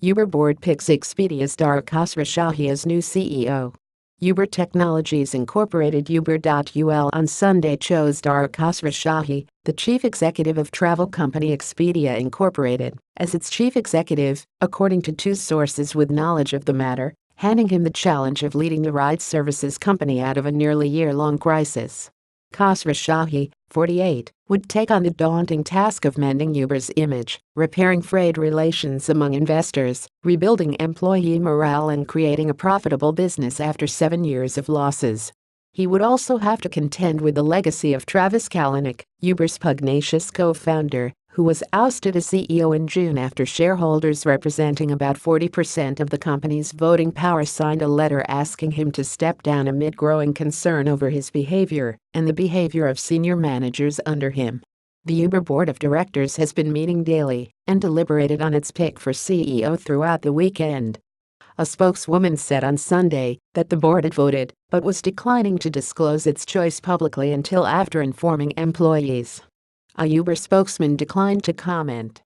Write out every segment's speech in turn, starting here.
Uber board picks Expedia's Dara Khosrowshahi as new CEO. Uber Technologies Incorporated UBER.UL on Sunday chose Dara Khosrowshahi, the chief executive of travel company Expedia Inc., as its chief executive, according to two sources with knowledge of the matter, handing him the challenge of leading the ride services company out of a nearly year-long crisis. Khosrowshahi, 48, would take on the daunting task of mending Uber's image, repairing frayed relations among investors, rebuilding employee morale and creating a profitable business after 7 years of losses. He would also have to contend with the legacy of Travis Kalanick, Uber's pugnacious co-founder, who was ousted as CEO in June after shareholders representing about 40% of the company's voting power signed a letter asking him to step down amid growing concern over his behavior and the behavior of senior managers under him. The Uber board of directors has been meeting daily and deliberated on its pick for CEO throughout the weekend. A spokeswoman said on Sunday that the board had voted but was declining to disclose its choice publicly until after informing employees. A Uber spokesman declined to comment.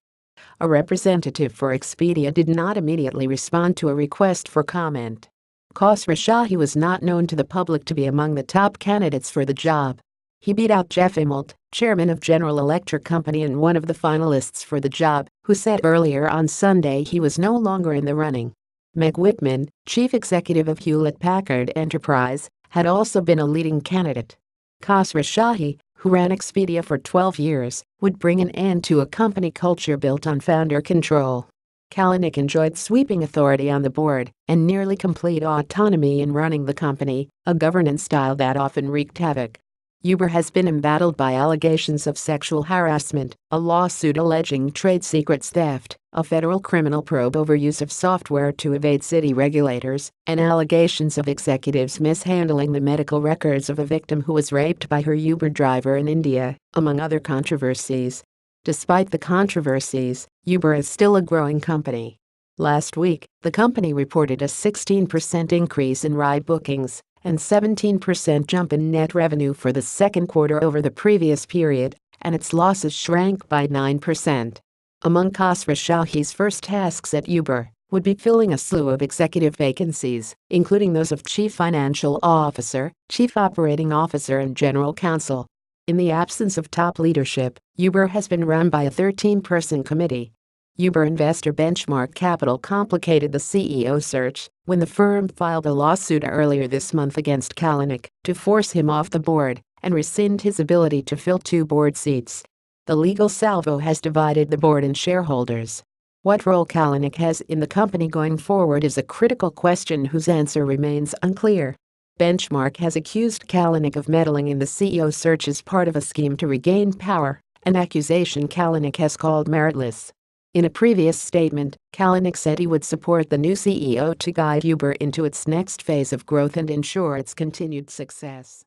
A representative for Expedia did not immediately respond to a request for comment. Khosrowshahi was not known to the public to be among the top candidates for the job. He beat out Jeff Immelt, chairman of General Electric Company and one of the finalists for the job, who said earlier on Sunday he was no longer in the running. Meg Whitman, chief executive of Hewlett-Packard Enterprise, had also been a leading candidate. Khosrowshahi, who ran Expedia for 12 years, would bring an end to a company culture built on founder control. Kalanick enjoyed sweeping authority on the board and nearly complete autonomy in running the company, a governance style that often wreaked havoc. Uber has been embattled by allegations of sexual harassment, a lawsuit alleging trade secrets theft, a federal criminal probe over use of software to evade city regulators, and allegations of executives mishandling the medical records of a victim who was raped by her Uber driver in India, among other controversies. Despite the controversies, Uber is still a growing company. Last week, the company reported a 16% increase in ride bookings and 17% jump in net revenue for the second quarter over the previous period, and its losses shrank by 9%. Among Khosrowshahi's first tasks at Uber would be filling a slew of executive vacancies, including those of Chief Financial Officer, Chief Operating Officer and General Counsel. In the absence of top leadership, Uber has been run by a 13-person committee. Uber investor Benchmark Capital complicated the CEO search when the firm filed a lawsuit earlier this month against Kalanick to force him off the board and rescind his ability to fill 2 board seats. The legal salvo has divided the board and shareholders. What role Kalanick has in the company going forward is a critical question whose answer remains unclear. Benchmark has accused Kalanick of meddling in the CEO search as part of a scheme to regain power, an accusation Kalanick has called meritless. In a previous statement, Kalanick said he would support the new CEO to guide Uber into its next phase of growth and ensure its continued success.